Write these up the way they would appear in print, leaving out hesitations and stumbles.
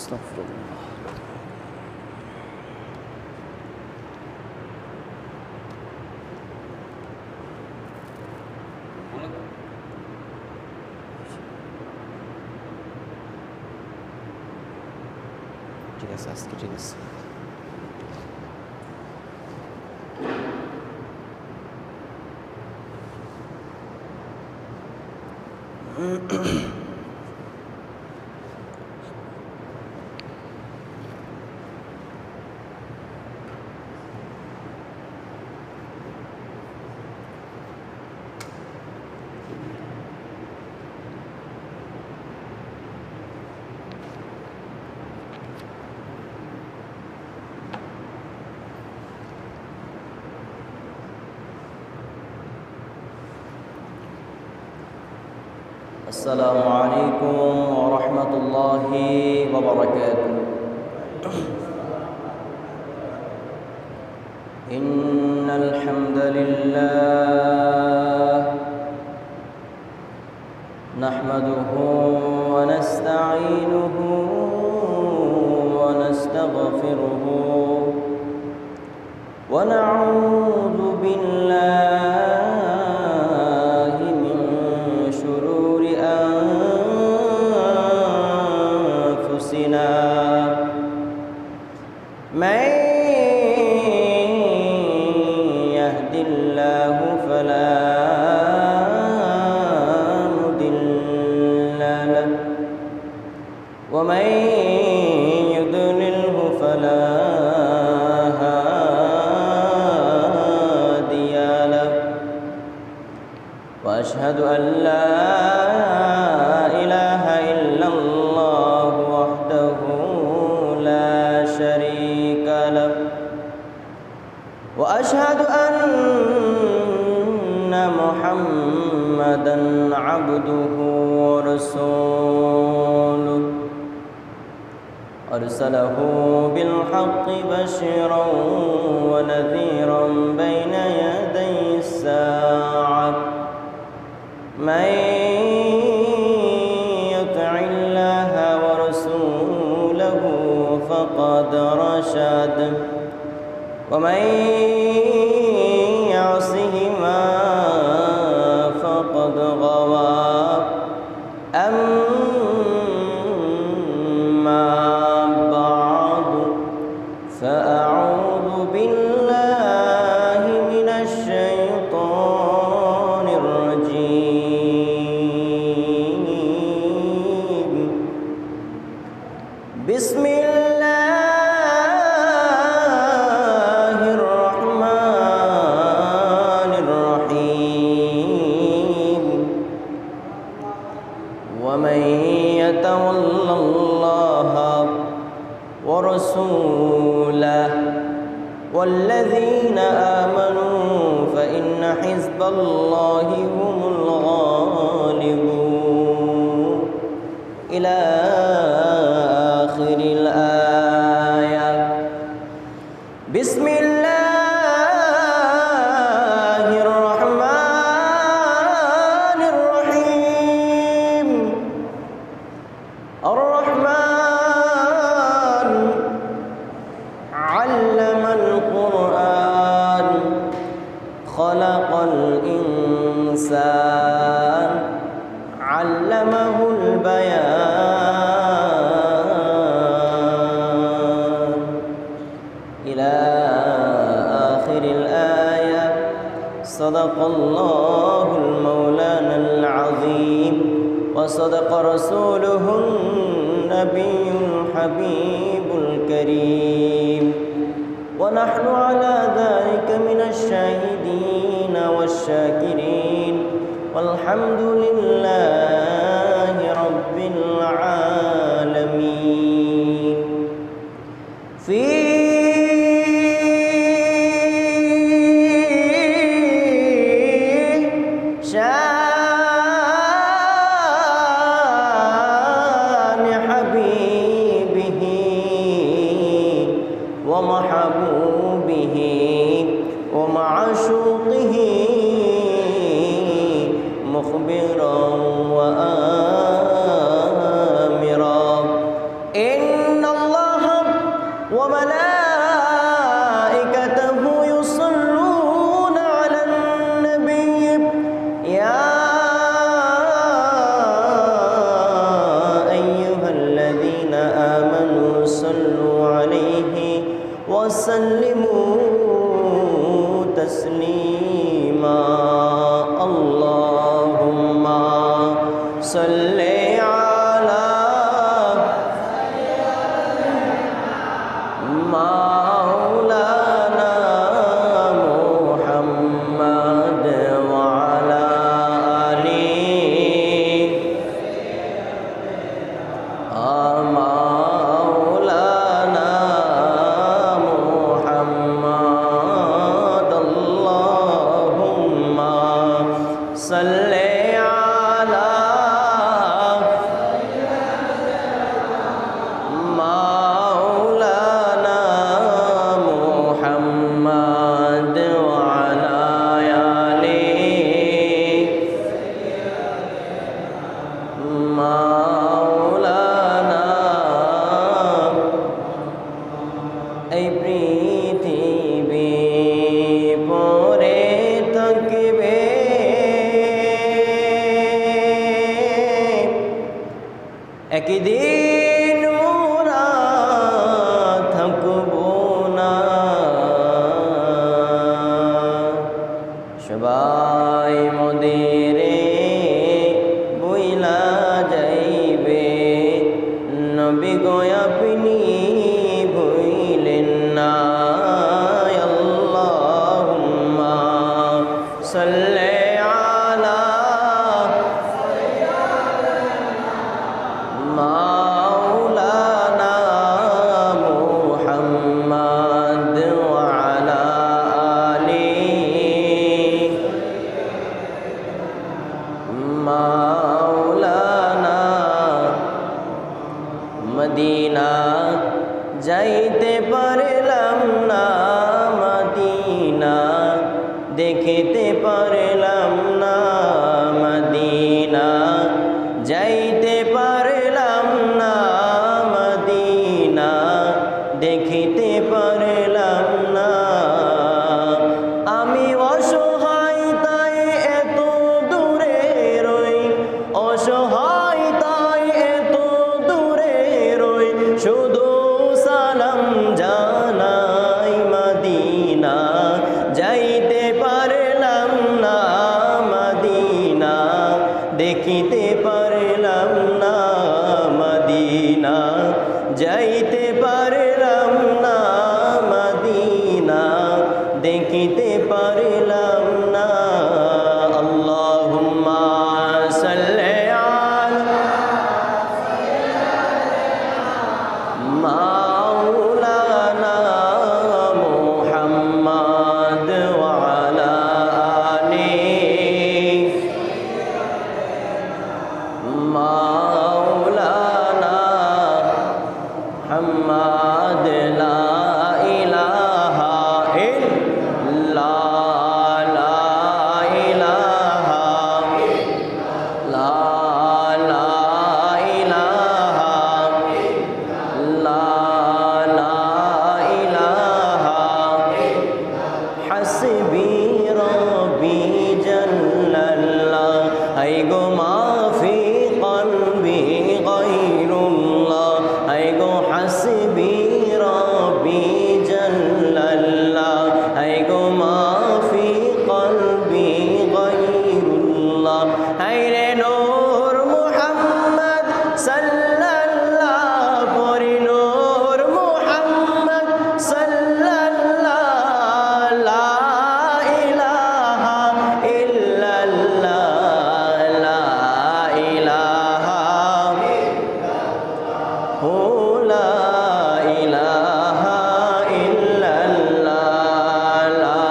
আস্তাগফিরুল্লাহ। ঠিক আছে, আজকে ঠিক আছে। السلام عليكم ورحمة الله وبركاته. إن الحمد لله نحمده ونستعينه ونستغفره ونعوذ بالله من يهد الله فلا مضل له ومن يضلله فلا هادي له وأشهد أن لا إله إلا الله وحده لا شريك له وأشهد أن محمدًا عبده ورسوله أرسله بالحق بشيرا ونذيرا بين يدي الساعة من يطع الله ورسوله فقد رشد ومن يعصهما فقد غوى أما بعد فأعوذ بالله من الشيطان الرجيم. بسم الله الرحمن الرحيم. ومن يتول الله ورسوله والذين آمنوا فإن حزب الله هم الغالبون إلى آخر الآية. بسم الله الرحمن الرحيم. الرحمن علم القرآن خلق الإنسان علمه البيان إلى آخر الآية. صدق الله المولانا العظيم وصدق رسوله النبي الحبيب الكريم ونحن على ذلك من الشاهدين والشاكرين والحمد لله رب العالمين. في شان حبيبه ومحبوبه ومعشوقه مخبرا وآمرا إن وعلى آله مولانا محمد اللهم صل على مولانا محمد وعلى آله مولانا এই পৃথিবী পরে থাকবে একদিন মোরা থাকবো না সবাই মোদেরে বইলা যাইবে নবী গো আপনি ভুইলেন না আল্লাহুম্মা সাল্লি আলা مولانا محمد وعلى آله مولانا মদিনা যাইতে পারলাম না মদিনা দেখিতে পারলাম না মদিনা যাইতে পারলাম না মদিনা দেখিতে পারলাম না আমি অসহায় তাই এত দূরে রই অসহায় তাই এত দূরে রই শুধু সালাম জানাই মদিনা যাইতে পারলাম না মদিনা দেখিতে পারলাম না মদিনা যাইতে পারলাম না মদিনা দেখিতে পারলাম না আল্লাহুম্মা সাল্লি আলা মাওলানা মুহাম্মদ ওয়া আলা আলিহি مولانا محمد لا إله إلا لا إله لا لا إله لا لا إله حسبي ربي جل الله أي ما في قلبي غير الله أي حسبي ربي جل الله أي ما في قلبي غير الله أي نور محمد صلى الله پر نور محمد صلى الله لا إله إلا الله لا إله هو لا إله إلا الله لا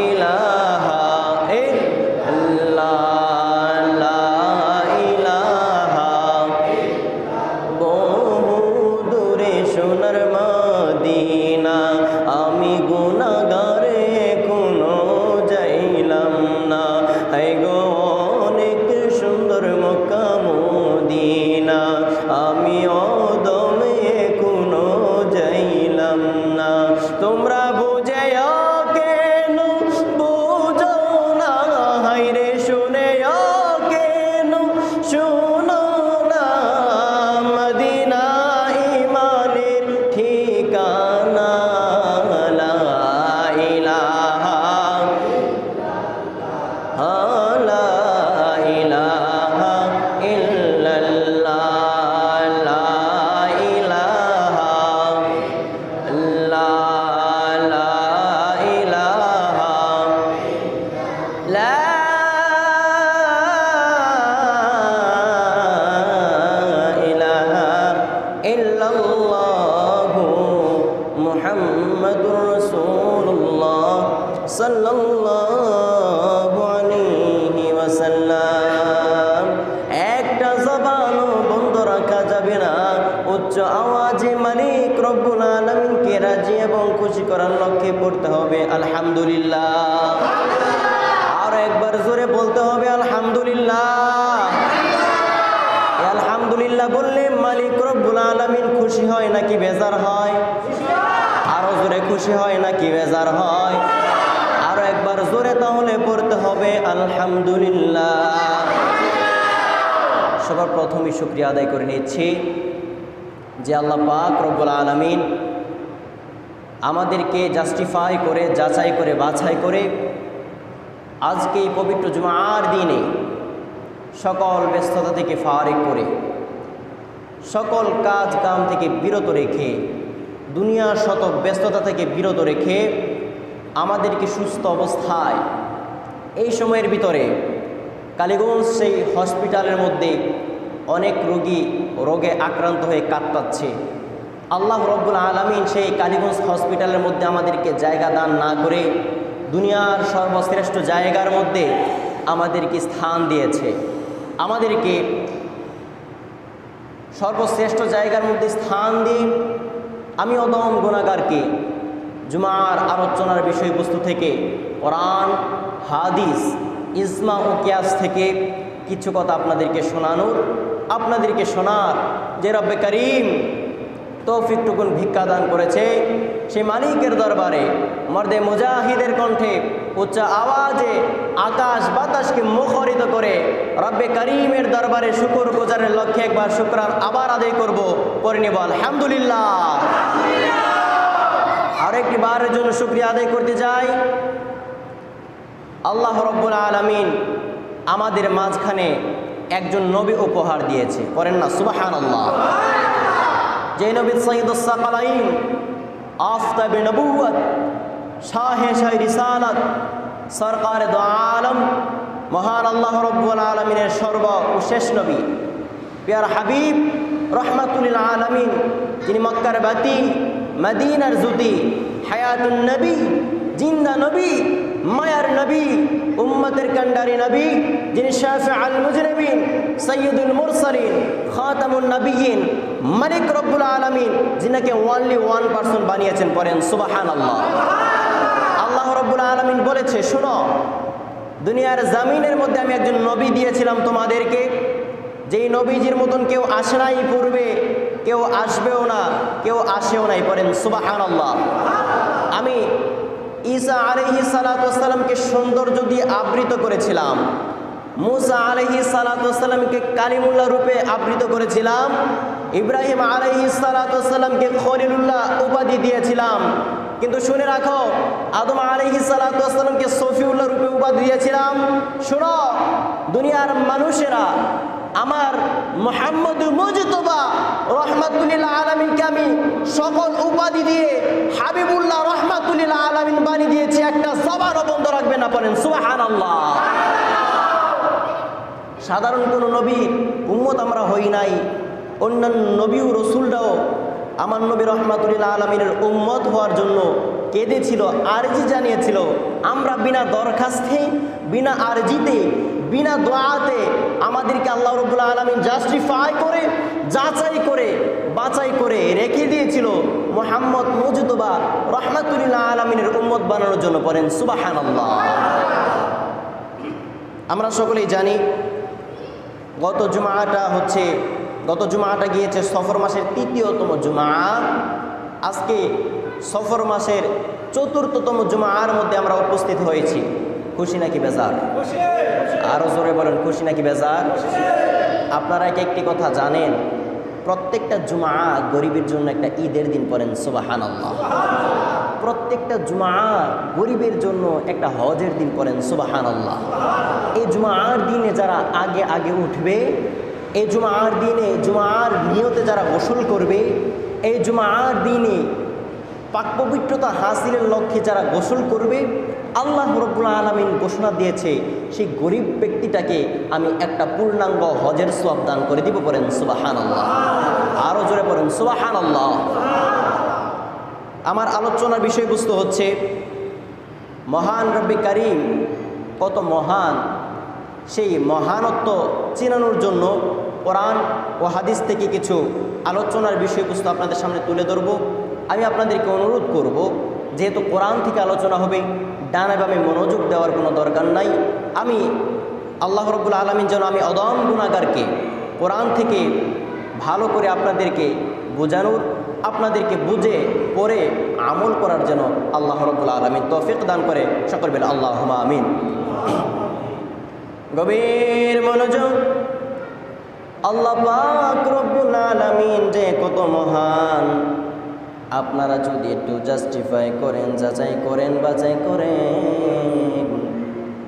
إله إلا الله لا إله বহু দূরে সোনার মদিনা আমি গুনাহগারে কোনো যাইলাম না হাই গো অনেক সুন্দর মক্কা মদিনা আমি অদমে কোনো যাইলাম না তোমরা বুঝে কেন বুঝো না হাইরে শুনে কেন শুনো না মদিনা ইমানের ঠিকানা লা ইলাহা লা ইলাহা ইল্লাল্লাহ লা ইলাহা লা ইলাহা লা ইলাহা ইল্লাল্লাহু মুহাম্মাদুর রাসূলুল্লাহ সাল্লাল্লাহু আলাইহি ওয়াসাল্লাম। একটা জবানও বন্ধ রাখা যাবে না, উচ্চ আওয়াজে মালিক রব্বুল আলামিনকে রাজি এবং খুশি করার লক্ষ্যে পড়তে হবে আলহামদুলিল্লাহ। আর একবার জোরে বলতে হবে আলহামদুলিল্লাহ। আলহামদুলিল্লাহ বললে মালিক রব্বুল আলামিন খুশি হয় নাকি বেজার হয়? আরো জোরে খুশি হয় নাকি বেজার হয়? আরো একবার জোরে তাহলে পড়তে হবে আলহামদুলিল্লাহ। সবার প্রথমে শুকরিয়া আদায় করে নিচ্ছি যে আল্লাহ পাক রব্বুল আলামিন আমাদেরকে জাস্টিফাই করে, যাচাই করে, বাছাই করে আজকে এই পবিত্র জুমার দিনে সকল ব্যস্ততা থেকে ফারিক করে, সকল কাজ কাম থেকে বিরত রেখে, দুনিয়ার শত ব্যস্ততা থেকে বিরত রেখে আমাদেরকে সুস্থ অবস্থায় এই সময়ের ভিতরে কালীগঞ্জ সেই হসপিটালের মধ্যে অনেক রোগে আক্রান্ত হয়ে কাতরাচ্ছে। আল্লাহ রব্বুল আলামিন সেই কালীগঞ্জ হসপিটালের মধ্যে আমাদেরকে জায়গা দান না করে দুনিয়ার সর্বশ্রেষ্ঠ জায়গার মধ্যে আমাদেরকে স্থান দিয়েছে। আমাদেরকে সর্বশ্রেষ্ঠ জায়গার মধ্যে স্থান দিয়ে আমি অদম গুনাহগারকে জুমার আলোচনার বিষয়বস্তু থেকে কোরআন, হাদিস, ইজমা ও কিয়াস থেকে কিছু কথা আপনাদেরকে শোনার যে রব্বে করিম তৌফিকটুকুন ভিক্ষা দান করেছে, সেই মালিকের দরবারে মর্দে মুজাহিদের কণ্ঠে উচ্চ আওয়াজে আকাশ বাতাসকে মুখরিত করে রব্বে করিমের দরবারে শুকর গুজারের লক্ষ্যে একবার শুকরান আবার আদায় করব, করে নেব আলহামদুলিল্লাহ। আরেকটি বারের জন্য শুকরিয়া আদায় করতে চাই। আল্লাহ রব্বুল আলামিন আমাদের মাঝখানে একজন নবী উপহার দিয়েছে, করেন না সুবহানাল্লাহ। যে নবী সাইয়্যিদুস সাকালাইন, আফতাবে নবুয়ত, শাহে রিসালাত, সরকারে দু আলম, মহান আল্লাহ রব্বুল আলামিনের সর্ব ও শেষ নবী, প্যার হাবিব রহমাতুল লিল আলামিন, যিনি মক্কার বাতি, মদিনার জ্যোতি, হায়াতুন নবী, জিন্দা নবী, মায়ার নবী, উম্মতের কান্ডারি নবী, যিনি শাফিউল মুজরিমিন, সাইয়্যিদুল মুরসালিন, খাতামুন নবিয়্যিন, মালিক রব্বুল আলামিন, যিনাকে ওনলি 1% বানিয়েছেন, পড়েন সুবহানাল্লাহ। আল্লাহ রব্বুল আলামিন বলেছে, শোনো, দুনিয়ার জমিনের মধ্যে আমি একজন নবী দিয়েছিলাম তোমাদেরকে, যেই নবীজির মতন কেউ আসে নাই পূর্বে, কেউ আসবেও না, কেউ আসেও নাই, পড়েন সুবহানাল্লাহ। আমি ঈসা আলাইহিস সালাতু ওয়াস সালামকে সৌন্দর্য দিয়ে আবৃত করেছিলাম, মুসা আলাইহিস সালাতু ওয়াস সালামকে কালিমুল্লাহ রূপে আবৃত করেছিলাম, ইব্রাহিম আলাইহিস সালাতু ওয়াস সালামকে খলিলুল্লাহ উপাধি দিয়েছিলাম। কিন্তু শুনে রাখো, আদম আলাইহিস সালাতু ওয়াস সালামকে সফিউল্লাহ রূপে উপাধি দিয়েছিলাম। শোনো, দুনিয়ার মানুষেরা আমার মুহাম্মদ মুজতবা রহমাতুল লিল আলামিনকে আমি সকল উপাধি দিয়ে হাবিবুল্লাহ রহমাতুল লিল আলামিন বানিয়ে দিয়েছি। একটা জবানও বন্ধ রাখবে না, পড়েন সুবহানাল্লাহ। সাধারণ কোনো নবীর উম্মত আমরা হই নাই, অন্যান্য নবী ও রসুলরাও আমার নবী রহমাতুল লিল আলামিনের উম্মত হওয়ার জন্য কেঁদেছিল, আরজি জানিয়েছিল। আমরা বিনা দরখাস্তে, বিনা আরজিতে, বিনা দোয়াতে আমাদেরকে আল্লাহ রাব্বুল আলামিন জাস্টিফাই করে, যাচাই করে, বাছাই করে রেখে দিয়েছিল মুহাম্মদ মুজতবা রহমাতুল লিল আলামিনের উম্মত বানানোর জন্য, পড়েন সুবহানাল্লাহ। আমরা সকলেই জানি গত জুমাটা গিয়েছে সফর মাসের ৩য়তম জুমা। আজকে সফর মাসের ৪র্থতম জুমার মধ্যে আমরা উপস্থিত হয়েছি। খুশি নাকি বেজার? আরো জোরে বলেন, খুশি নাকি বেজার? আপনারা একটি কথা জানেন, প্রত্যেকটা জুমা গরিবের জন্য একটা ঈদের দিন, পড়েন সুবহানাল্লাহ। প্রত্যেকটা জুমা গরিবের জন্য একটা হজের দিন, পড়েন সুবহানাল্লাহ। এই জুমার দিনে যারা আগে আগে উঠবে, এই জুমার দিনে জুমার নিয়তে যারা গোসল করবে, এই জুমার দিনে পাক পবিত্রতা হাসিলের লক্ষ্যে যারা গোসল করবে, আল্লাহ রাব্বুল আলামিন ঘোষণা দিয়েছে সেই গরিব ব্যক্তিটাকে আমি একটা পূর্ণাঙ্গ হজের সওয়াব দান করে দিব। বলেন সুবহানাল্লাহ, আরো জোরে বলেন সুবহানাল্লাহ। আমার আলোচনার বিষয়বস্তু হচ্ছে মহান রব্বে কারীম কত মহান, সেই মহানত্ব চেনানোর জন্য কোরআন ও হাদিস থেকে কিছু আলোচনার বিষয়বস্তু আপনাদের সামনে তুলে ধরব। আমি আপনাদেরকে অনুরোধ করব, যেহেতু কোরআন থেকে আলোচনা হবে, ডানে বামে মনোযোগ দেওয়ার কোনো দরকার নাই। আমি আল্লাহ রাব্বুল আলামিন যেন আমি অদম গুনাহগারকে কোরআন থেকে ভালো করে আপনাদেরকে বোঝানোর, আপনাদেরকে বুঝে পড়ে আমল করার জন্য আল্লাহ রাব্বুল আলামিন তৌফিক দান করে। সকল বলেন আল্লাহুম্মা আমিন। গভীর মনোযোগ। আল্লাহ পাক রব্বুল আলামিন যে কত মহান, আপনারা যদি একটু জাস্টিফাই করেন, যাচাই করেন, বাছাই করেন,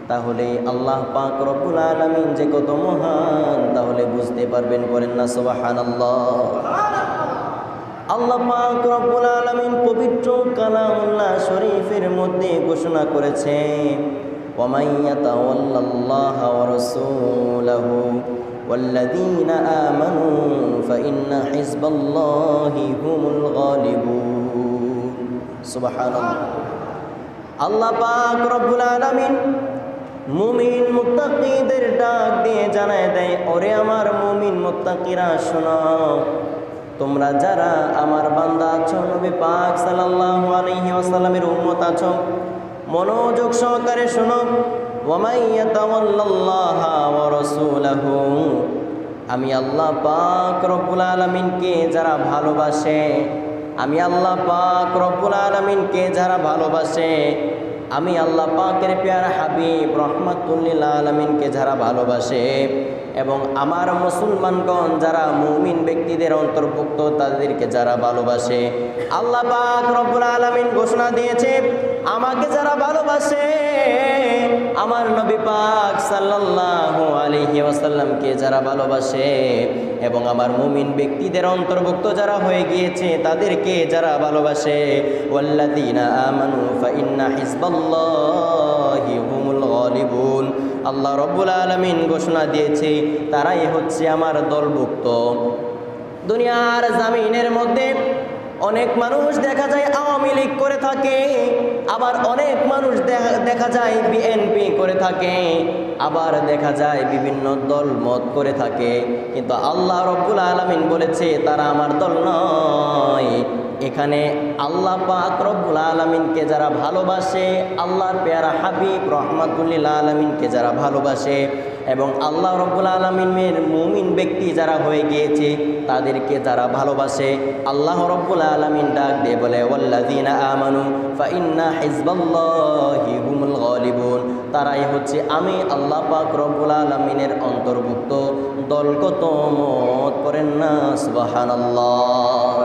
তাহলে আল্লাহ পাক রব্বুল আলামিন যে কত মহান তাহলে বুঝতে পারবেন। করেন না সুবহানাল্লাহ। আল্লাহ পাক রব্বুল আলামিন পবিত্র কালামুল্লাহ শরীফের মধ্যে ঘোষণা করেছেন, ওয়ামান ইয়াতাওয়াল্লাল্লাহা ওয়া রাসূলাহু ওয়াল্লাযীনা আমানু ফাইন্না হিজবাল্লাহি হুমুল গালিবুন। সুবহানাল্লাহ। আল্লাহ পাক রব্বুল আলামিন মুমিন মুত্তাকিদের ডাক দিয়ে জানায় দেয়, ওরে আমার মুমিন মুত্তাকিরা শোনো, তোমরা যারা আমার বান্দা আছো, নবী পাক সাল্লাল্লাহু আলাইহি ওয়াসাল্লামের উম্মত আছো, মনোযোগ সহকারে শোনো। ওয়ামান ইয়াতাওয়াল্লাল্লাহা ওয়া রাসূলাহু, আমি আল্লাহ পাক রব্বুল আলামিনকে যারা ভালোবাসে, আমি আল্লাহ পাক রব্বুল আলামিনকে যারা ভালোবাসে, আমি আল্লাহ পাকের প্যারা হাবিব রহমাতুল লিল আলামিনকে যারা ভালোবাসে, এবং আমার মুসলমানগণ যারা মুমিন ব্যক্তিদের অন্তর্ভুক্ত তাদেরকে যারা ভালোবাসে, আল্লাহ পাক রব্বুল আলামিন ঘোষণা দিয়েছে, আমাকে যারা ভালোবাসে, আমার নবী পাক সাল্লাল্লাহু আলাইহি ওয়াসাল্লামকে যারা ভালোবাসে, এবং আমার মুমিন ব্যক্তিদের অন্তর্ভুক্ত যারা হয়ে গিয়েছে তাদেরকে যারা ভালোবাসে, ওয়াল্লাযীনা আমানু ফাইন্না হিজবাল্লাহি হুমুল গালিবুন। আল্লাহ রব্বুল আলামিন ঘোষণা দিয়েছে তারাই হচ্ছে আমার দলভুক্ত। দুনিয়ার জামিনের মধ্যে অনেক মানুষ দেখা যায় আওয়ামী লীগ করে থাকে, আবার অনেক মানুষ দেখা যায় বিএনপি করে থাকে, আবার দেখা যায় বিভিন্ন দল মত করে থাকে, কিন্তু আল্লাহ রব্বুল আলামিন বলেছে তারা আমার দল নয়। এখানে আল্লাহ পাক রব্বুল আলামিনকে যারা ভালোবাসে, আল্লাহর প্যারা হাবিব রহমাতুল লিল আলামিনকে যারা ভালোবাসে, এবং আল্লাহ রব্বুল আলামিনের মুমিন ব্যক্তি যারা হয়ে গিয়েছে তাদেরকে যারা ভালোবাসে, আল্লাহ রব্বুল আলামিন ডাক দিয়ে বলে, ওয়াল্লাযীনা আমানু ফাইন্না হিজবাল্লাহি হুমুল গালিবুন। তারাই হচ্ছে আমি আল্লাহ পাক রব্বুল আলামিনের অন্তর্ভুক্ত দলগত মত। করেন না সুবহানাল্লাহ।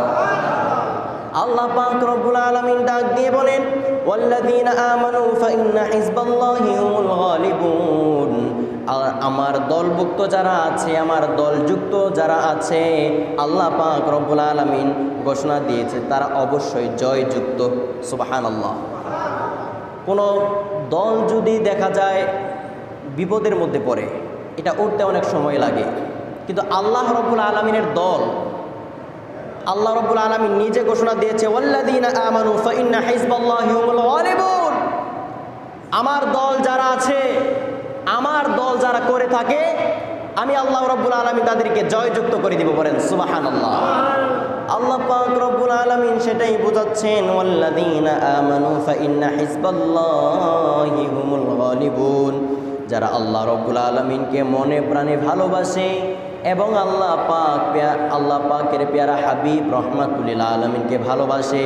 আল্লাহ পাক রব্বুল আলামিন ডাক দিয়ে বলেন, ওয়াল্লাযীনা আমানু ফাইন্না হিজবাল্লাহি হুমুল গালিবুন। আমার দলভুক্ত যারা আছে, আমার দলযুক্ত যারা আছে, আল্লাহ পাক রব্বুল আলামিন ঘোষণা দিয়েছে তারা অবশ্যই জয়যুক্ত। সুবহানাল্লাহ। কোনো দল যদি দেখা যায় বিপদের মধ্যে পড়ে, এটা উঠতে অনেক সময় লাগে, কিন্তু আল্লাহ রব্বুল আলামিনের দল, আল্লাহ রব্বুল আলামিন নিজে ঘোষণা দিয়েছে, ওয়াল্লাযীনা আমানু ফাইন্না হিজবাল্লাহি হুমুল গালিবুন। আমার দল যারা আছে, আমার দল যারা করে থাকে, আমি আল্লাহ রব্বুল আলামিন তাদেরকে জয়যুক্ত করে দিব। বলেন সুবহানাল্লাহ। আল্লাহ পাক রব্বুল আলামিন সেটাই বোঝাচ্ছেন, ওয়াল্লাযীনা আমানু ফাইন্না হিজবাল্লাহি হুমুল গালিবুন। যারা আল্লাহ রব্বুল আলামিনকে মনে প্রাণে ভালোবাসে এবং আল্লাহ পাকের প্যারা হাবিব রহমাতুল লিল আলামিনকে ভালোবাসে,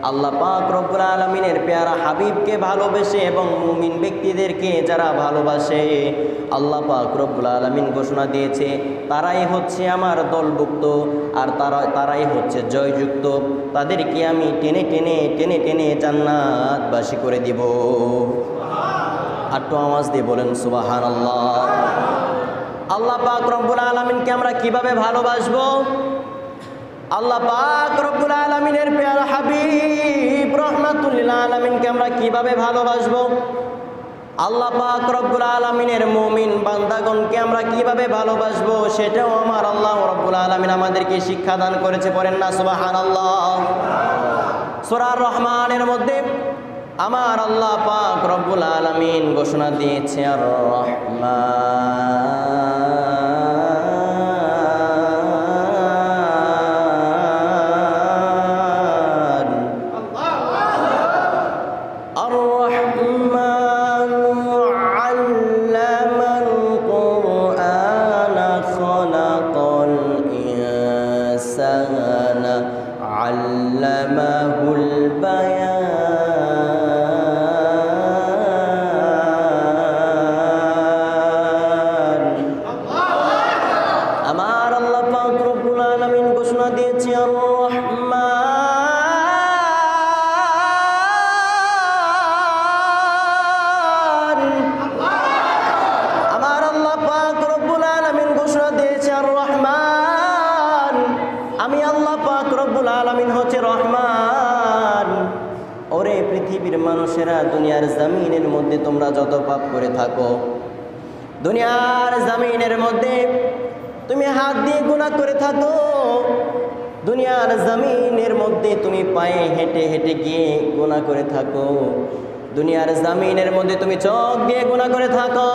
আল্লাহ পাক রব্বুল আলামিনের প্যারা হাবিবকে ভালোবাসে এবং মুমিন ব্যক্তিদেরকে যারা ভালোবাসে, আল্লাহ পাক রব্বুল আলামিন ঘোষণা দিয়েছে তারাই হচ্ছে আমার দলভুক্ত, আর তারাই হচ্ছে জয়যুক্ত। তাদেরকে আমি টেনে টেনে টেনে টেনে জান্নাতবাসী করে দিব। একটু আওয়াজ দিয়ে বলেন সুবহানাল্লাহ। আল্লাহ পাক রব্বুল আলামিনকে আমরা কিভাবে ভালোবাসবো? আল্লাহ পাক রব্বুল আলামিনের প্যারা হাবিব রাহমাতুল লিল আলামিনকে আমরা কিভাবে ভালোবাসবো, আল্লাহ পাক রব্বুল আলামিনের মুমিন বান্দাগণকে আমরা কিভাবে ভালোবাসবো, সেটাও আমার আল্লাহ রব্বুল আলামিন আমাদেরকে শিক্ষা দান করেছে। পড়েন না সুবহানাল্লাহ। সূরা রহমানের মধ্যে আমার আল্লাহ পাক রব্বুল আলামিন ঘোষণা দিয়েছে আর রহমান আল্লামাল কুরআনা খালাকাল ইনসানা আল্লামাহুল বায়ান। আমার আল্লাহ পাক রব্বুল আলামিন ঘোষণা দিয়েছে আর রহমান। আমার আল্লাহ পাক রব্বুল আলামিন ঘোষণা দিয়েছে আর রহমান। আমি আল্লাহ পাক রব্বুল আলামিন হচ্ছে রহমান। ওরে পৃথিবীর মানুষেরা, দুনিয়ার জমিনের মধ্যে তোমরা যত পাপ করে থাকো, দুনিয়ার জমিনের মধ্যে তুমি হাত দিয়ে গুনাহ করে থাকো, দুনিয়ার জমিনের মধ্যে তুমি পায়ে হেঁটে হেঁটে গিয়ে গুনাহ করে থাকো, দুনিয়ার জমিনের মধ্যে তুমি চোখ দিয়ে গুনাহ করে থাকো,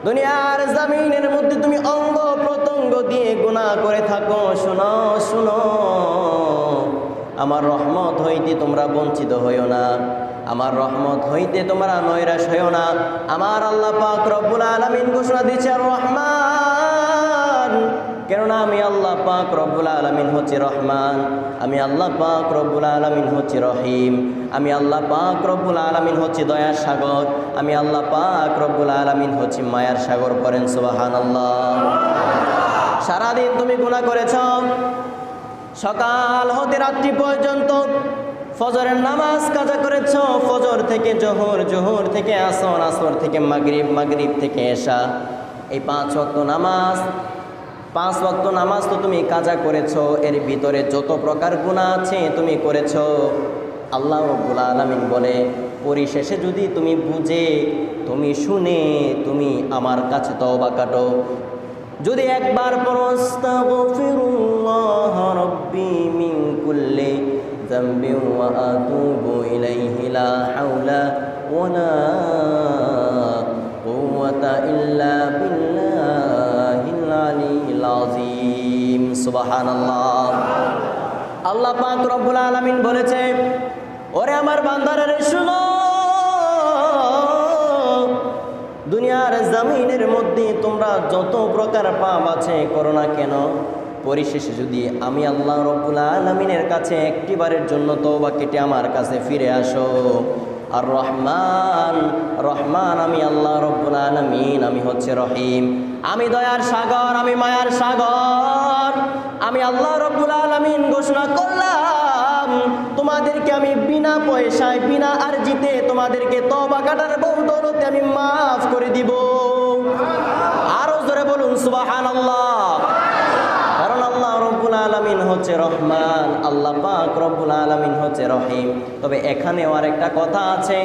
দুনিয়ার জমিনের মধ্যে তুমি অঙ্গ প্রত্যঙ্গ দিয়ে গুনাহ করে থাকো, শোনো শোনো, আমার রহমত হইতে তোমরা বঞ্চিত হইও না, আমার রহমত হইতে তোমরা নৈরাশ হইও না। আমার আল্লাহ পাক রব্বুল আলামিন ঘোষণা দিয়েছে আর রহমান। কেননা আমি আল্লাহ পাক রব্বুল আলামিন হচ্ছে রহমান, আমি আল্লাহ পাক রব্বুল আলামিন হচ্ছে রহিম, আমি আল্লাহ পাক রব্বুল আলামিন হচ্ছে দয়ার সাগর, আমি আল্লাহ পাক রব্বুল আলামিন হচ্ছে মায়ার সাগর। করেন সুবহানাল্লাহ। সারাদিন তুমি গুনাহ করেছ, সকাল হতে রাত্রি পর্যন্ত ফজরের নামাজ কাজা করেছ, ফজর থেকে জোহর, জোহর থেকে আসর, আসর থেকে মাগরিব, মাগরিব থেকে এশা, এই 5 ওয়াক্ত নামাজ, 5 ওয়াক্ত নামাজ তো তুমি কাজা করেছ। এর ভিতরে যত প্রকার গুনাহ আছে তুমি করেছ। আল্লাহ রাব্বুল আলামিন বলে, পরিশেষে যদি তুমি বুঝে, তুমি শুনে, তুমি আমার কাছে তওবা কাটো, যদি একবার পড়ো আস্তাগফিরুল্লাহ রাব্বি মিন কুল্লি যামবি ওয়া আতুবু ইলাইহি লা হাওলা ওয়ালা কুওয়াতা ইল্লা বিল্লাহিল আলিয়্যিল আযীম। সুবহানাল্লাহ। আল্লাহ পাক রব্বুল আলামিন বলেছে, ওরে আমার বান্দারা রে শুনো, দুনিয়ার জমিনের মধ্যে তোমরা যত প্রকার পাপ আছে করো না কেন, পরিশেষে যদি আমি আল্লাহ রব্বুল আলামিনের কাছে একটিবারের জন্য তওবা কেটে আমার কাছে ফিরে আসো, আর রহমান, রহমান আমি আল্লাহ রব্বুল আলামিন, আমি হচ্ছে রহিম, আমি দয়ার সাগর, আমি মায়ার সাগর, আমি আল্লাহ রব্বুল আলামিন ঘোষণা করলাম তোমাদেরকে আমি বিনা পয়সায়, বিনা আরজিতে তোমাদেরকে তওবা কাটার বদৌলতে আমি মাফ করে দিব। আরো জোরে বলুন সুবহানাল্লাহ। কারণ আল্লাহ রব্বুল আলামিন হচ্ছে রহমান, আল্লাহ পাক রব্বুল আলামিন হচ্ছে রহিম। তবে এখানেও আরেকটা কথা আছে,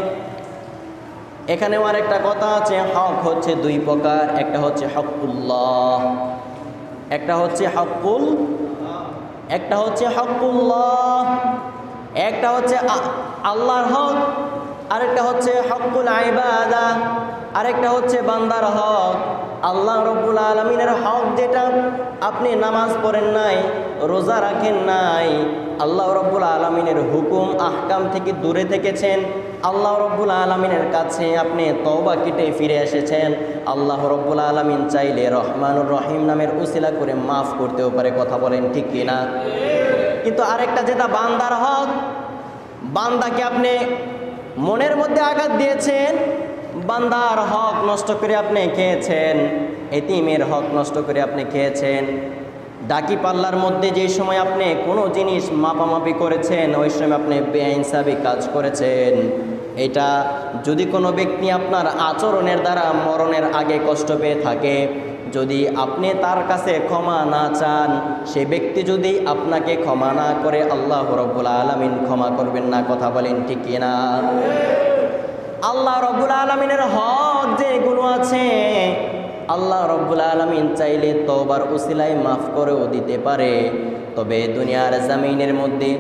এখানেও আরেকটা কথা আছে, হক হচ্ছে 2 প্রকার, একটা হচ্ছে হকুল্লাহ, একটা হচ্ছে হকুল, একটা হচ্ছে হকুল্লাহ, একটা হচ্ছে আল্লাহর হক, আরেকটা হচ্ছে হকুল ইবাদা, আরেকটা হচ্ছে বান্দার হক। আল্লাহ রব্বুল আলামিনের হক যেটা, আপনি নামাজ পড়েন নাই, রোজা রাখেন নাই, আল্লাহ রব্বুল আলামিনের হুকুম আহকাম থেকে দূরে থেকেছেন, আল্লাহ রব্বুল আলামিনের কাছে আপনি তওবা কেটে ফিরে এসেছেন, আল্লাহ রব্বুল আলামিন চাইলে রহমানুর রহিম নামের উসিলা করে মাফ করতেও পারে। কথা বলেন ঠিক কিনা? কিন্তু আরেকটা যেটা বান্দার হক, বান্দাকে আপনি মনের মধ্যে আঘাত দিয়েছেন, বান্দার হক নষ্ট করে আপনি খেয়েছেন, এতিমের হক নষ্ট করে আপনি খেয়েছেন, ডাকি পাল্লার মধ্যে যে সময় আপনি কোনো জিনিস মাপামাপি করেছেন, ওই সময় আপনি বেইনসাফি কাজ করেছেন, এটা যদি কোনো ব্যক্তি আপনার আচরণের দ্বারা মরণের আগে কষ্ট পেয়ে থাকে, যদি আপনি তার কাছে ক্ষমা না চান, সে ব্যক্তি যদি আপনাকে ক্ষমা না করে, আল্লাহ রাব্বুল আলামিন ক্ষমা করবেন না। কথা বলেন ঠিক কিনা? আল্লাহ রাব্বুল আলামিনের হক যেগুলো আছে, আল্লাহ রাব্বুল আলামিন চাইলে তওবার উসিলায় মাফ করেও দিতে পারে। তবে দুনিয়ার জমিনের মধ্যে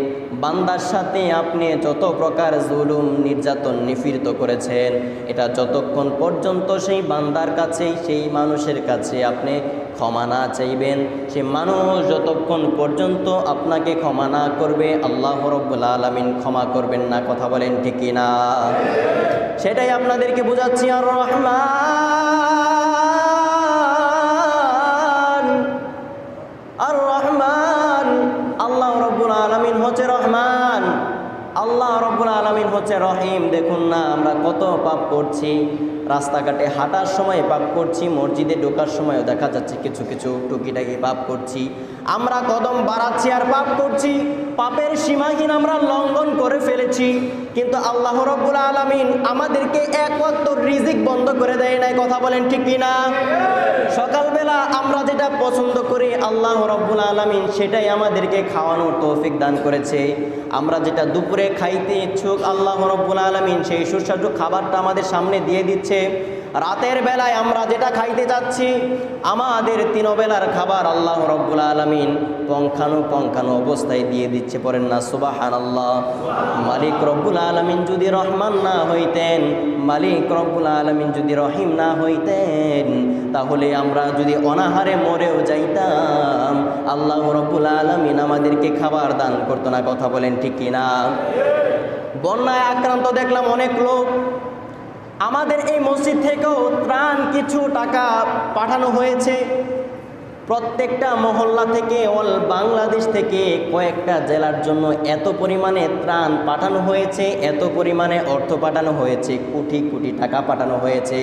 বান্দার সাথে আপনি যত প্রকার জুলুম নির্যাতন নিপীড়িত করেছেন, এটা যতক্ষণ পর্যন্ত সেই বান্দার কাছে, সেই মানুষের কাছে আপনি ক্ষমা না চাইবেন, সে মানুষ যতক্ষণ পর্যন্ত আপনাকে ক্ষমা না করবে, আল্লাহ রাব্বুল আলামিন ক্ষমা করবেন না। কথা বলেন ঠিক কিনা? সেটাই আপনাদেরকে বোঝাচ্ছি। আর রহমান, আর রহমান, আল্লাহ রাব্বুল আলামিন হচ্ছে রহমান, আল্লাহ রাব্বুল আলামিন হচ্ছে রহিম। দেখুন না আমরা কত পাপ করছি, রাস্তাঘাটে হাঁটার সময় পাপ করছি, মসজিদে ঢোকার সময়ও দেখা যাচ্ছে কিছু কিছু টুকিটাকি পাপ করছি। আমরা কদম বাড়াচ্ছি আর পাপ করছি, পাপের সীমাহীন আমরা লঙ্ঘন করে ফেলেছি। কিন্তু আল্লাহ রাব্বুল আলামিন আমাদেরকে এক ওয়াক্ত রিজিক বন্ধ করে দেয় নাই। কথা বলেন ঠিক কিনা? সকালবেলা আমরা যেটা পছন্দ করি, আল্লাহ রাব্বুল আলামিন সেটাই আমাদেরকে খাওয়ানোর তৌফিক দান করেছে। আমরা যেটা দুপুরে খাইতে ইচ্ছুক, আল্লাহ রাব্বুল আলামিন সেই সুস্বাদু খাবারটা আমাদের সামনে দিয়ে দিচ্ছে। রাতের বেলায় আমরা যেটা খাইতে যাচ্ছি, আমাদের তিনবেলার খাবার আল্লাহ রাব্বুল আলামিন পঙ্খানো অবস্থায় দিয়ে দিচ্ছে। পড়েন না সুবহানাল্লাহ। মালিক রব্বুল আলামিন যদি রহমান না হইতেন, মালিক রব্বুল আলামিন যদি রহিম না হইতেন, তাহলে আমরা যদি অনাহারে মরেও যাইতাম, আল্লাহ রব্বুল আলামিন আমাদেরকে খাবার দান করতো না। কথা বলেন ঠিক কিনা? বন্যায় আক্রান্ত দেখলাম অনেক লোক। আমাদের এই মসজিদ থেকেও ত্রাণ কিছু টাকা পাঠানো হয়েছে। প্রত্যেকটা মহল্লা থেকে, অল বাংলাদেশ থেকে কয়েকটা জেলার জন্য এত পরিমাণে ত্রাণ পাঠানো হয়েছে, এত পরিমাণে অর্থ পাঠানো হয়েছে, কোটি কোটি টাকা পাঠানো হয়েছে।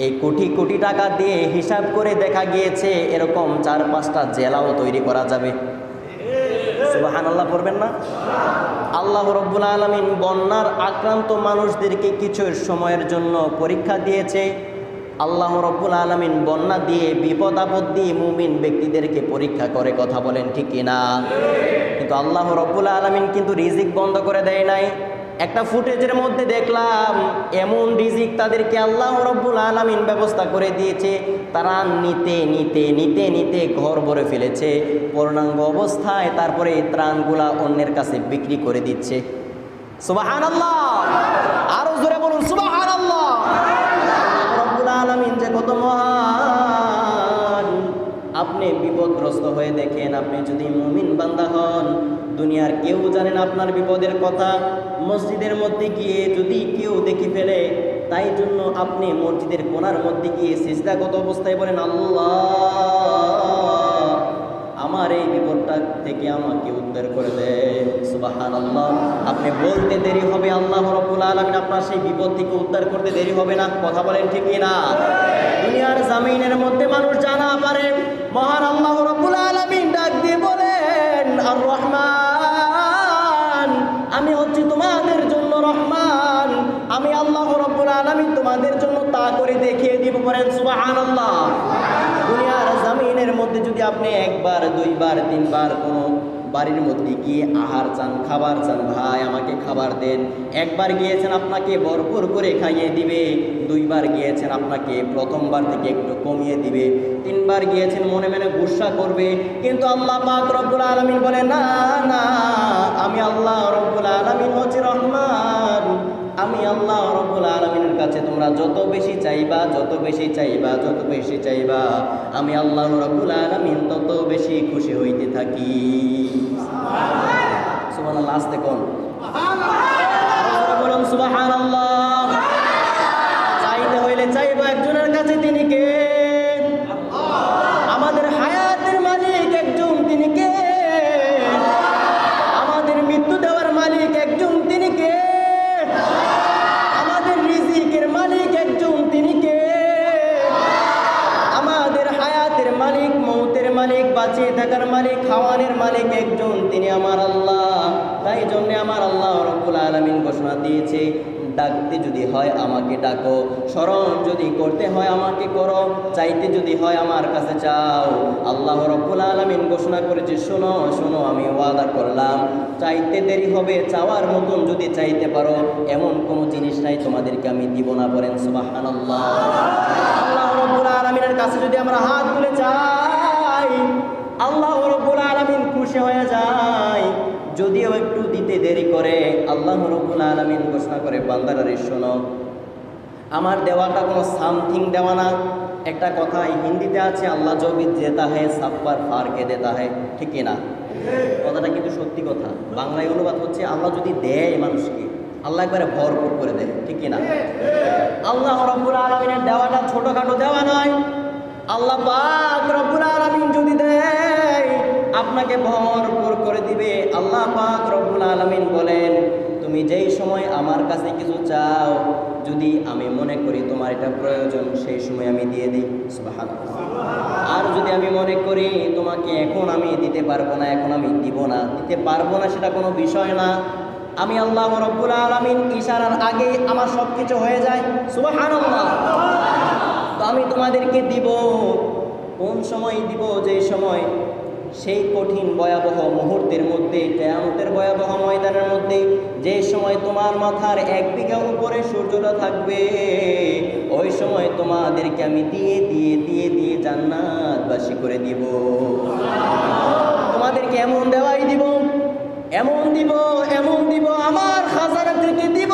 এই কোটি কোটি টাকা দিয়ে হিসাব করে দেখা গিয়েছে এরকম 4-5টা জেলাও তৈরি করা যাবে। সুবহানাল্লাহ পড়বেন না? আল্লাহ রাব্বুল আলামিন বন্যার আক্রান্ত মানুষদেরকে কিছু সময়ের জন্য পরীক্ষা দিয়েছে। আল্লাহ রাব্বুল আলামিন বন্যা দিয়ে, বিপদ আপদ দিয়ে মুমিন ব্যক্তিদেরকে পরীক্ষা করে। কথা বলেন ঠিক কিনা? কিন্তু আল্লাহ রাব্বুল আলামিন কিন্তু রিজিক বন্ধ করে দেয় নাই। একটা ফুটেজের মধ্যে দেখলাম এমন রিজিক তাদেরকে আল্লাহ রাব্বুল আলামিন ব্যবস্থা করে দিয়েছে, তারা নিতে নিতে নিতে নিতে ঘর ভরে ফেলেছে পূর্ণাঙ্গ অবস্থায়। তারপরে এই ত্রাণগুলা অন্যের কাছে বিক্রি করে দিচ্ছে। সুবহানাল্লাহ, আরো জোরে বলুন সুবহানাল্লাহ। রব্বুল আলামিন যে কত মহান। আপনি বিপদগ্রস্ত হয়ে দেখেন, আপনি যদি মুমিন বান্দা হন, দুনিয়ার কেউ জানেন আপনার বিপদের কথা, মসজিদের মধ্যে গিয়ে যদি কেউ দেখে ফেলে, তাই জন্য আপনি মসজিদের কোণার মধ্যে গিয়ে সিজদাগত অবস্থায় বলেন, আল্লাহ আমার এই বিপদটা থেকে আমাকে উদ্ধার করে দেন। সুবহানাল্লাহ। আপনি বলতে দেরি হবে, আল্লাহ রাব্বুল আলামিন আপনার সেই বিপদ থেকে উদ্ধার করতে দেরি হবে না। কথা বলেন ঠিক কিনা? দুনিয়ার জমিনের মধ্যে মানুষ জানা পারে, মহান আল্লাহ রাব্বুল আলামিন ডাক দিয়ে বলেন, আর রহমান, আমি হচ্ছি তোমাদের জন্য রহমান, আমি আল্লাহ রাব্বুল আলামিন তোমাদের জন্য তা করে দেখিয়ে দিব। বলেন সুবহানাল্লাহ। দুনিয়ার জমিনের মধ্যে যদি আপনি একবার, দুইবার, তিনবার কোনো বাড়ির মধ্যে গিয়ে আহার চান, খাবার চান, ভাই আমাকে খাবার দেন, একবার গিয়েছেন আপনাকে ভরপুর করে খাইয়ে দিবে, দুইবার গিয়েছেন আপনাকে প্রথমবার থেকে একটু কমিয়ে দিবে, তিনবার গিয়েছেন মনে মনে গুসা করবে। কিন্তু আল্লাহ পাক রব্বুল আলামিন বলে, না না, আমি আল্লাহ রব্বুল আলামিন হচ্ছি রহমান, আমি আল্লাহ রব্বুল আলামিনের কাছে তোমরা যত বেশি চাইবা, যত বেশি চাইবা, যত বেশি চাইবা, আমি আল্লাহ রব্বুল আলামিন তত বেশি খুশি হইতে থাকি। সুবহানাল্লাহ। আস্তে কোন বলুন সুবহানাল্লাহ। চাইতে হইলে চাইবা একজনের কাছে, তিনি কে? আমাদের হায়াতের মালিক একজন, তিনি কে? আমাদের মৃত্যু দেওয়ার মালিক একজন, তিনি কে? আমাদের রিজিকের মালিক একজন, তিনি কে? আমাদের হায়াতের মালিক, মৌতের মালিক, বাঁচিয়ে থাকার মালিক, খাওয়ানোর মালিক একজন, তিনি আমার আল্লাহ। তাই জন্য আমার আল্লাহ রাব্বুল আলামিন ঘোষণা দিয়েছে, ডাকতে যদি হয় আমাকে ডাকো, স্মরণ যদি করতে হয় আমাকে করো, চাইতে যদি হয় আমার কাছে চাও। আল্লাহ রাব্বুল আলামিন ঘোষণা করেছে, শোনো শোনো, আমি ওয়াদা করলাম, চাইতে দেরি হবে, চাওয়ার মতন যদি চাইতে পারো এমন কোনো জিনিস নাই তোমাদেরকে আমি দিব না। বলেন সুবহানাল্লাহ। আল্লাহ রাব্বুল আলামিনের কাছে যদি আমরা হাত তুলে চাই, আল্লাহ রাব্বুল আলামিন খুশি হয়ে যায়। যদিও একটু দিতে দেরি করে, আল্লাহ রাব্বুল আলামিন ঘোষণা করে, বান্দারা রে শোনো, আমার দেওয়াটা কোনো সামথিং দেওয়া না। একটা কথা হিন্দিতে আছে, আল্লাহ जो भी देता है सब पर फाड़ के देता है, ঠিক কি না? কথাটা কিন্তু সত্যি কথা। বাংলায় অনুবাদ হচ্ছে, আল্লাহ যদি দেয় মানুষকে, আল্লাহ একবারে ভরপুর করে দেয়, ঠিক কি না? আল্লাহ রাব্বুল আলামিনের দেওয়াটা ছোটখাটো দেওয়া নয়। আল্লাহ পাক রব্বুল আলামিন যদি দেয় আপনাকে ভরপুর করে দিবে। আল্লাহ পাক রব্বুল আলামিন বলেন, তুমি যেই সময় আমার কাছে কিছু চাও, যদি আমি মনে করি তোমার এটা প্রয়োজন, সেই সময় আমি দিয়ে দিই। সুবহানাল্লাহ। আর যদি আমি মনে করি তোমাকে এখন আমি দিতে পারবো না, এখন আমি দিব না, দিতে পারবো না সেটা কোনো বিষয় না। আমি আল্লাহ রাব্বুল আলামিন ইশারার আগেই আমার সব কিছু হয়ে যায়। সুবহানাল্লাহ। তো আমি তোমাদেরকে দিব। কোন সময় দিব? যে সময় সেই কঠিন ভয়াবহ মুহূর্তের মধ্যে, কিয়ামতের ভয়াবহ ময়দানের মধ্যে, যে সময় তোমার মাথার 1 বিঘা উপরে সূর্যটা থাকবে, ওই সময় তোমাদেরকে আমি দিয়ে দিয়ে দিয়ে দিয়ে জান্নাতবাসী করে দিব। তোমাদেরকে এমন দেওয়াই দিব, এমন দিব, এমন দিব, আমার খাজানা থেকে দিব,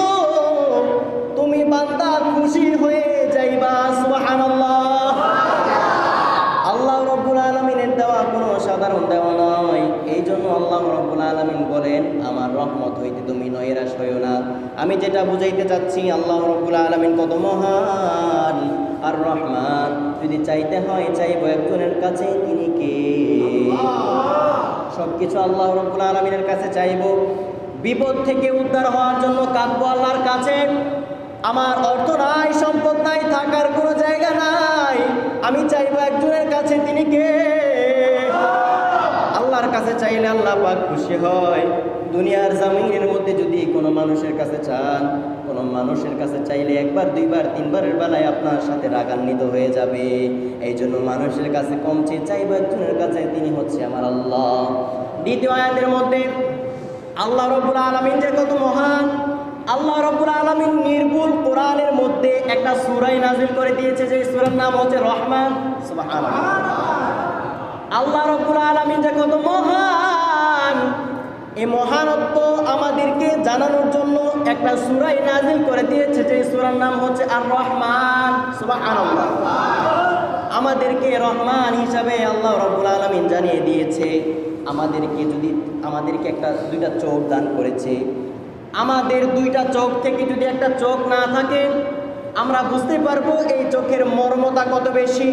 তুমি বান্দা খুশি হয়ে যাইবা। সুবহানাল্লাহ। আল্লাহ রাব্বুল আলামিনের দেওয়া কোনো সাধারণ দেওয়া নয়। এই জন্য আল্লাহ রাব্বুল আলামিন বলেন, আমার রহমত হইতে তুমি নৈরাশ হইও না। আমি যেটা বুঝাইতে চাচ্ছি, আল্লাহ রাব্বুল আলামিন কত মহান আর রহমান। যদি চাইতে হয় চাইবো একজনের কাছে, তিনি কে? সবকিছু আল্লাহ রাব্বুল আলামিনের কাছে চাইবো। বিপদ থেকে উদ্ধার হওয়ার জন্য কাঁদবো আল্লাহর কাছে। আমার অর্থ নাই, সম্পদ নাই, থাকার কোনো জায়গা নাই, আমি চাইবো একজনের কাছে, তিনি কে? আল্লাহর কাছে চাইলে আল্লাহ পাক খুশি হয়। দুনিয়ার জমিনের মধ্যে যদি কোনো মানুষের কাছে চান, কোনো মানুষের কাছে চাইলে একবার, দুইবার, তিনবারের বেলায় আপনার সাথে রাগান্বিত হয়ে যাবে। এই জন্য মানুষের কাছে কম চেয়ে চাইবো একজনের কাছে, তিনি হচ্ছে আমার আল্লাহ। দ্বিতীয় আয়াতের মধ্যে আল্লাহ রাব্বুল আলামিন যে কত মহান, আল্লাহ রাব্বুল আলামিন নির্ভুল কোরআনের মধ্যে একটা সূরা নাযিল করে দিয়েছে, যে সূরার নাম হচ্ছে রহমান। সুবহানাল্লাহ। আল্লাহ রাব্বুল আলামিন যে কত মহান, এই মহানত্ব আমাদেরকে জানানোর জন্য একটা সূরা নাযিল করে দিয়েছে, যে সূরার নাম হচ্ছে আর রহমান। সুবহানাল্লাহ। আমাদেরকে রহমান হিসাবে আল্লাহ রাব্বুল আলামিন জানিয়ে দিয়েছে। আমাদেরকে একটা দুইটা চোখ দান করেছে। আমাদের দুইটা চোখ থেকে যদি একটা চোখ না থাকে, আমরা বুঝতে পারবো এই চোখের মর্মতা কত বেশি।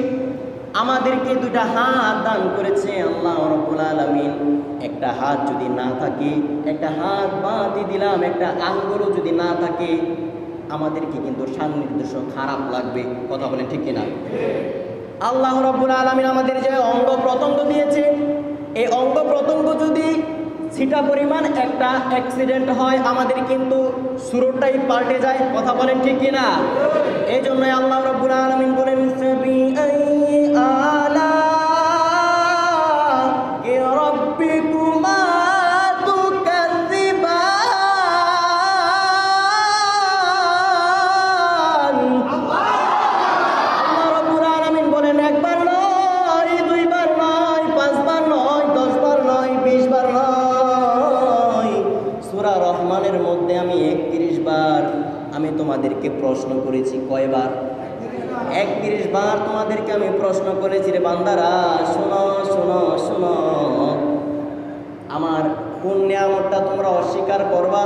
আমাদেরকে দুইটা হাত দান করেছে আল্লাহ রাব্বুল আলামিন। একটা হাত যদি না থাকে, একটা হাত বাঁধি দিলাম, একটা আঙ্গুলও যদি না থাকে, আমাদেরকে কিন্তু সান্নিধ্য খারাপ লাগবে। কথা বলেন ঠিক কিনা? আল্লাহ রাব্বুল আলামিন আমাদের যে অঙ্গ প্রত্যঙ্গ দিয়েছে, এই অঙ্গ প্রত্যঙ্গ যদি ছিটা পরিমাণ একটা অ্যাক্সিডেন্ট হয়, আমাদের কিন্তু সুরটাই পাল্টে যায়। কথা বলেন ঠিক কিনা? এই জন্যই আল্লাহ রাব্বুল আলামিন বলেন, তোমাদেরকে প্রশ্ন করেছি কয়বার? 31 বার তোমাদেরকে আমি প্রশ্ন করেছি, রে বান্দারা শোনো শোনো শোনো, আমার কোন নিয়ামতটা তোমরা অস্বীকার করবা?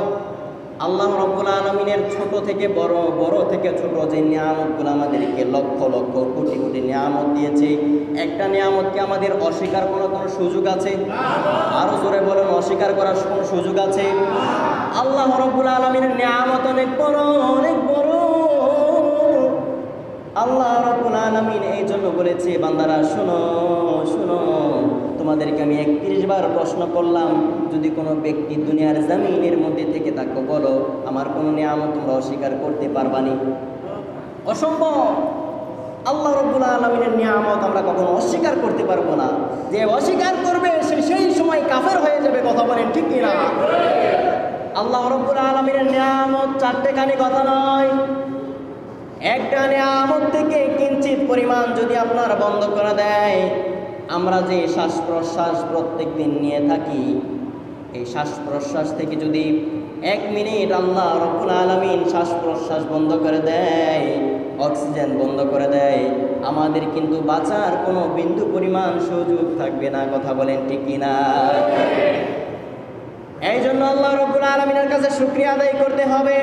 আল্লাহ রাব্বুল আলামিনের ছোট থেকে বড়, বড় থেকে ছোট যে নিয়ামতগুলো আমাদেরকে লক্ষ লক্ষ কোটি কোটি নিয়ামত দিয়েছে, একটা নিয়ামতকে আমাদের অস্বীকার করার কোনো সুযোগ আছে? আরো জোরে বলুন, অস্বীকার করার কোনো সুযোগ আছে? আল্লাহ রাব্বুল আলামিনের নিয়ামত অনেক বড়, অনেক বড়। আল্লাহ রাব্বুল আলামিন এই জন্য বলেছে, বান্দারা শোনো শোনো, তোমাদেরকে আমি 31 বার প্রশ্ন করলাম, যদি কোনো ব্যক্তি দুনিয়ার জমিনের মধ্যে থেকে থাকো, বলো আমার কোনো নিয়ামত তোমরা অস্বীকার করতে পারবানি? অসম্ভব। আল্লাহ রাব্বুল আলামিনের নিয়ামত আমরা কখনো অস্বীকার করতে পারবো না। যে অস্বীকার করবে সে সেই সময় কাফের হয়ে যাবে। কথা বলেন ঠিক কিনা? আল্লাহ রাব্বুল আলামিনের নিয়ামত চারটেখানি কথা নয়। একটা নিয়ামত থেকে কিঞ্চিত পরিমাণ যদি আপনার বন্ধ করে দেয়, আমরা যে শ্বাস প্রশ্বাস প্রত্যেক দিন নিয়ে থাকি, এই শ্বাস প্রশ্বাস থেকে যদি 1 মিনিট আল্লাহ রাব্বুল আলামিন শ্বাস প্রশ্বাস বন্ধ করে দেয়, অক্সিজেন বন্ধ করে দেয়, আমাদের কিন্তু বাঁচার কোনো বিন্দু পরিমাণ সুযোগ থাকবে না। কথা বলেন ঠিক কিনা? এই জন্য আল্লাহ রাব্বুল আলামিনের কাছে শুকরিয়া আদায় করতে হবে।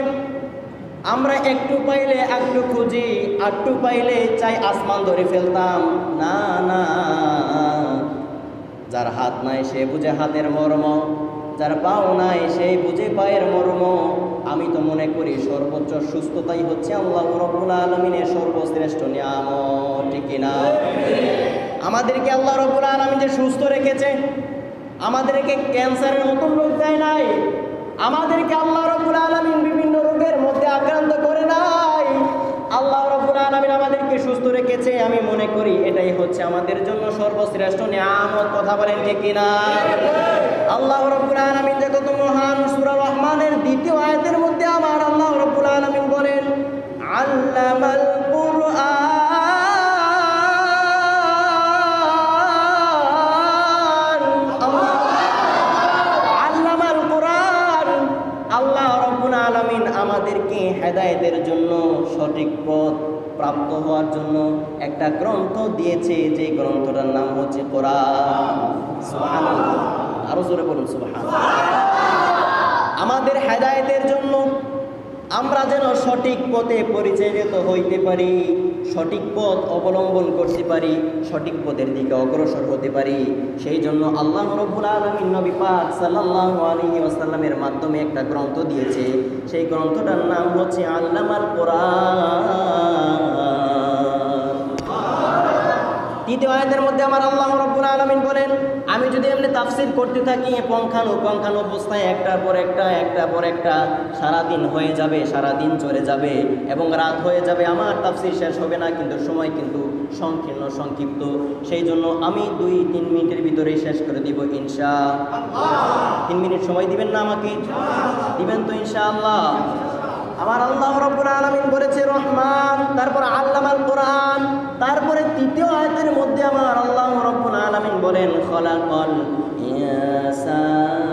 আমরা একটু পাইলে একটু খুঁজি, একটু পাইলে চাই আসমান ধরে ফেলতাম। না না, যার হাত নাই সে বুঝে হাতের মর্ম, যার পাও নাই সেই বুঝে পায়ের মর্ম। আমি তো মনে করি সর্বোচ্চ সুস্থতাই হচ্ছে আল্লাহ রাব্বুল আলামিনের সর্বশ্রেষ্ঠ নিয়ামত। ঠিক কিনা? আমাদেরকে আল্লাহ রাব্বুল আলামিন যে সুস্থ রেখেছে, আমাদেরকে ক্যান্সারের মতন রোগ দেয় নাই, আমাদেরকে আল্লাহ রাব্বুল আলামিন বিভিন্ন রোগের মধ্যে আক্রান্ত করে নাই। আল্লাহ রাব্বুল আলামিন আমাদেরকে সুস্থ রেখেছে। আমি মনে করি এটাই হচ্ছে আমাদের জন্য সর্বশ্রেষ্ঠ নিয়ামত। কথা বলেন ঠিক কিনা? আল্লাহ রাব্বুল আলামিন যে কত মহান, সূরা রহমানের 2য় আয়াতের মধ্যে আমার আল্লাহ রাব্বুল আলামিন বলেন, আল্লামাল কুরআন, আল্লামাল কুরআন। আল্লাহ রাব্বুল আলামিন আমাদেরকে হেদায়েতের জন্য, সঠিক পথ প্রাপ্ত হওয়ার জন্য একটা গ্রন্থ দিয়েছে, যে গ্রন্থটার নাম হচ্ছে কোরআন। সুবহানাল্লাহ, আরো জোরে বলুন সুবহানাল্লাহ। আমাদের হেদায়েতের জন্য, আমরা যেন সঠিক পথে পরিচালিত হইতে পারি, সঠিক পথ অবলম্বন করতে পারি, সঠিক পথের দিকে অগ্রসর হতে পারি, সেই জন্য আল্লাহ রাব্বুল আলামিন নবী পাক সাল্লাল্লাহু আলাইহি ওয়াসাল্লামের মাধ্যমে একটা গ্রন্থ দিয়েছে। সেই গ্রন্থটার নাম হচ্ছে আল্লামাল কোরআন। 3য় আয়াতের মধ্যে আমার আল্লাহ রাব্বুল আলামিন বলেন, আমি যদি এমনি তাফসীর করতে থাকি পঙ্খানু অবস্থায় একটার পর একটা সারাদিন হয়ে যাবে, সারাদিন চলে যাবে এবং রাত হয়ে যাবে, আমার তাফসীর শেষ হবে না। কিন্তু সময় কিন্তু সংক্ষিপ্ত, সেই জন্য আমি 2-3 মিনিটের ভিতরেই শেষ করে দিব ইনশাআল্লাহ। 3 মিনিট সময় দিবেন না আমাকে? দিবেন তো ইনশাআল্লাহ? আমার আল্লাহ রাব্বুল আলামিন বলেছে রহমান, তারপর আল্লামাল কোরআন, তারপরে 3য় আয়াতের মধ্যে আমার আল্লাহ রাব্বুল আলামিন বলেন খলাকাল ইনসান।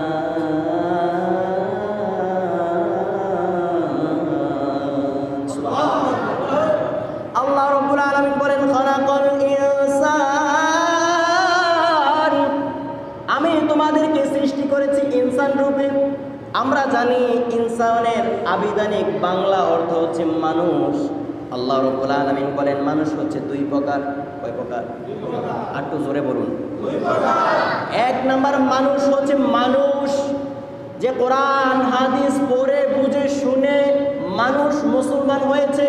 সুবহানাল্লাহ। আল্লাহ রাব্বুল আলামিন বলেন খলাকাল ইনসান, আমি তোমাদেরকে সৃষ্টি করেছি ইনসান রূপে। আমরা জানি ইনসানের আবিধানিক বাংলা অর্থ হচ্ছে মানুষ। আল্লাহ রাব্বুল আলামিন বলেন মানুষ হচ্ছে 2 প্রকার। কয় প্রকার? একটু জোরে বলুন। 1 নাম্বার মানুষ হচ্ছে মানুষ যে কোরআন হাদিস পড়ে বুঝে শুনে মানুষ মুসলমান হয়েছে।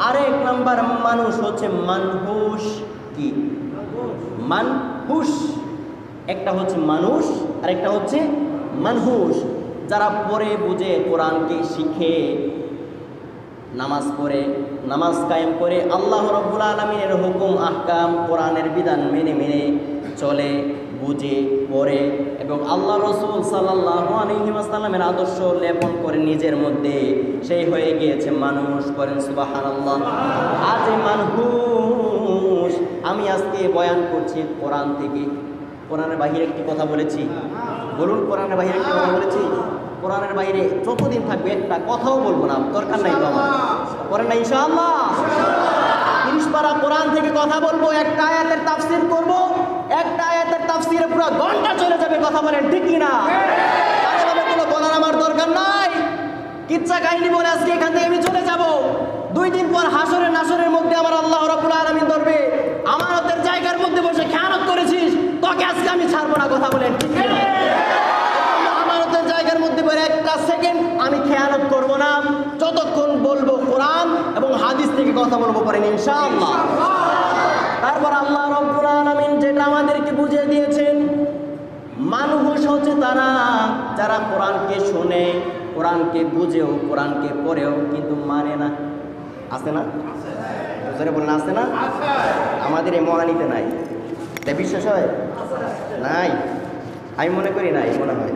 আরেক নাম্বার মানুষ হচ্ছে মানহুস। কি? মানহুস। একটা হচ্ছে মানুষ আর একটা হচ্ছে মানহুস, যারা পড়ে বুঝে কোরআনকে শিখে, নামাজ পড়ে, নামাজ কায়েম করে, আল্লাহ রাব্বুল আলামিনের হুকুম আহকাম কোরআনের বিধান মেনে মেনে চলে, বুঝে, পড়ে এবং আল্লাহ রাসূল সাল্লাল্লাহু আলাইহি ওয়াসাল্লামের আদর্শ লেপন করে নিজের মধ্যে, সেই হয়ে গিয়েছে মানুষ। করেন সুবহানাল্লাহ। আজ মানুষ, আমি আজকে বয়ান করছি কোরআন থেকে। কোরআনের বাহিরে একটি কথা বলেছি? বলুন, কোরআনের বাহিরে একটি কথা বলেছি? কোরআনের বাইরে যতদিন থাকবে একটা কথাও বলবো না, দরকার নাই তো আমার। করেন না ইনশাআল্লাহ? 30 পারা কোরআন থেকে কথা বলবো, একটা আয়াতের তাফসীর করব, একটা আয়াতের তাফসীরে পুরো ঘন্টা চলে যাবে। কথা বলেন ঠিক কিনা? তাহলে কোনো বলার আমার দরকার নাই। কিচ্ছা কাহিনী বলে আজকে এখান থেকে আমি চলে যাব। 2 দিন পর হাসরের নাসরের মধ্যে আমার আল্লাহ রাব্বুল আলামিন ধরবে, আমানতের জায়গার মধ্যে বসে খেয়ানত করেছিস, তোকে আজকে আমি ছাড়বো না। কথা বলেন ঠিক কিনা? আমানতের জায়গার মধ্যে পরে একটা সেকেন্ড আমি খেয়ানত করব না, যতক্ষণ বলবো কোরআন এবং হাদিস থেকে কথা বলবো পারেন ইনশাআল্লাহ। তারপর আল্লাহ রাব্বুল আলামিন যেটা আমাদেরকে বুঝিয়ে দিয়েছেন, মানুষ হচ্ছে তারা যারা কোরআনকে শোনে, কোরআনকে বুঝেও, কোরআনকে পড়েও কিন্তু মানে না। আছে না? জোরে বলেন, আছে না? আমাদের এই মহানিতে নাই। এটা বিশ্বাস হয়? নাই, আমি মনে করি নাই, মনে হয়।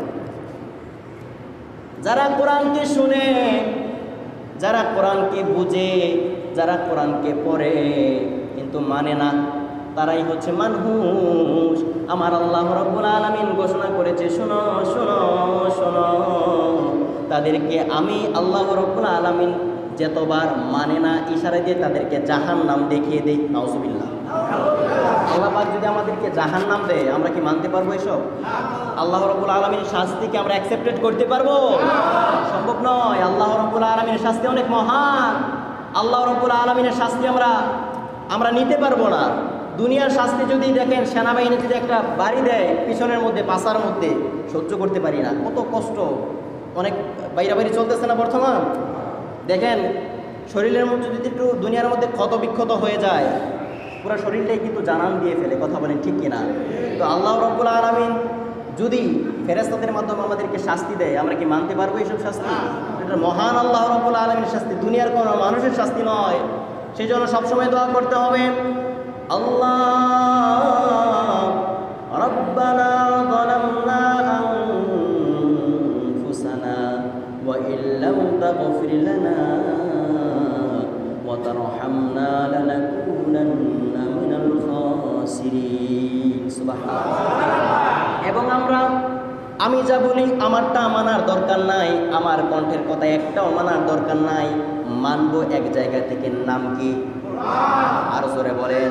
যারা কোরআনকে শুনে, যারা কোরআনকে বুঝে, যারা কোরআনকে পড়ে কিন্তু মানে না, তারাই হচ্ছে মানুষ। আমার আল্লাহ রাব্বুল আলামিন ঘোষণা করেছে, শোনো শোনো শোনো, তাদেরকে আমি আল্লাহ রাব্বুল আলামিন যতবার মানে না ইশারা দিয়ে তাদেরকে জাহান্নাম দেখিয়ে দেই। নাউজুবিল্লাহ। আল্লাহ পাক যদি আমাদেরকে জাহান্নাম দেয়, আমরা কি মানতে পারবো এসব? আল্লাহ রাব্বুল আলামিনের শাস্তিকে আমরা অ্যাকসেপ্টেড করতে পারবো? সম্ভব নয়। আল্লাহ রাব্বুল আলামিনের শাস্তি অনেক মহান। আল্লাহ রাব্বুল আলামিনের শাস্তি আমরা নিতে পারবো না। দুনিয়ার শাস্তি যদি দেখেন, সেনাবাহিনী যদি একটা বাড়ি দেয় পিছনের মধ্যে, পাছার মধ্যে, সহ্য করতে পারি না, কত কষ্ট। অনেক বাইরাবাড়ি চলতেছে না বর্তমান? দেখেন, শরীরের মধ্যে যদি একটু দুনিয়ার মধ্যে ক্ষত বিক্ষত হয়ে যায়, পুরো শরীরটাই কিন্তু জানান দিয়ে ফেলে। কথা বলেন ঠিক কিনা? তো আল্লাহ রাব্বুল আলামিন যদি ফেরেশতাদের মাধ্যমে আমাদেরকে শাস্তি দেয়, আমরা কি মানতে পারবো এইসব শাস্তি? এটা মহান আল্লাহ রাব্বুল আলামিনের শাস্তি, দুনিয়ার কোনো মানুষের শাস্তি নয়। সেই জন্য সবসময় দোয়া করতে হবে, আল্লাহ রাব্বানা যালামনা আনফুসানা ওয়া ইল্লাম তাগফির লানা ওয়া তারহামনা লানাকুনান্না মিনাল খাসিরিন। সুবহানাল্লাহ। এবং আমি যা বলি আমারটা মানার দরকার নাই, আমার কণ্ঠের কথা একটাও মানার দরকার নাই, মানবো এক জায়গা থেকে। নাম কি? আর জোরে বলেন।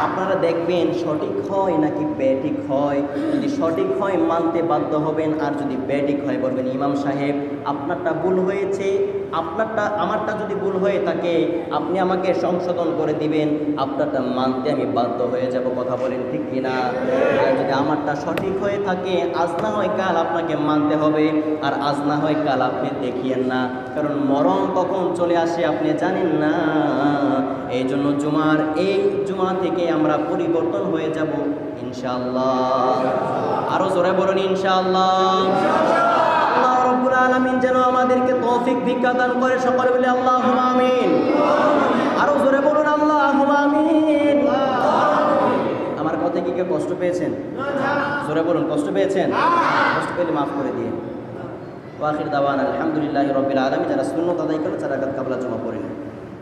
আপনারা দেখবেন সঠিক হয় নাকি ব্যাঠিক হয়। যদি সঠিক হয় মানতে বাধ্য হবেন, আর যদি ব্যাঠিক হয় বলবেন ইমাম সাহেব আপনারটা ভুল হয়েছে, আমারটা যদি ভুল হয়ে থাকে আপনি আমাকে সংশোধন করে দিবেন, আপনারটা মানতে আমি বাধ্য হয়ে যাব। কথা বলেন ঠিক কিনা? আর যদি আমারটা সঠিক হয়ে থাকে, আজ না হয় কাল আপনাকে মানতে হবে, আর আজ না হয় কাল আপনি দেখিয়েন না, কারণ মরণ কখন চলে আসে আপনি জানেন না। এই জন্য এই জুমা থেকে আমরা পরিবর্তন হয়ে যাব ইনশাআল্লাহ। আরো জোরে বলুন ইনশাআল্লাহ। আল্লাহ রাব্বুল আলামিন যেন আমাদেরকে তৌফিক ভিক্ষা দান করে, সকলে বলি আল্লাহুম্মা আমিন। আরো জোরে বলুন আল্লাহুম্মা আমিন। আমার কথা কি কেউ কষ্ট পেয়েছেন? জোরে বলুন, কষ্ট পেয়েছেন? কষ্ট পেলে মাফ করে দিন। ওয়া আখির দাওয়ানা আলহামদুলিল্লাহি রাব্বিল আলামিন। যারা সুন্নাত আদায় করে তারা কাবলা জমা পড়েন।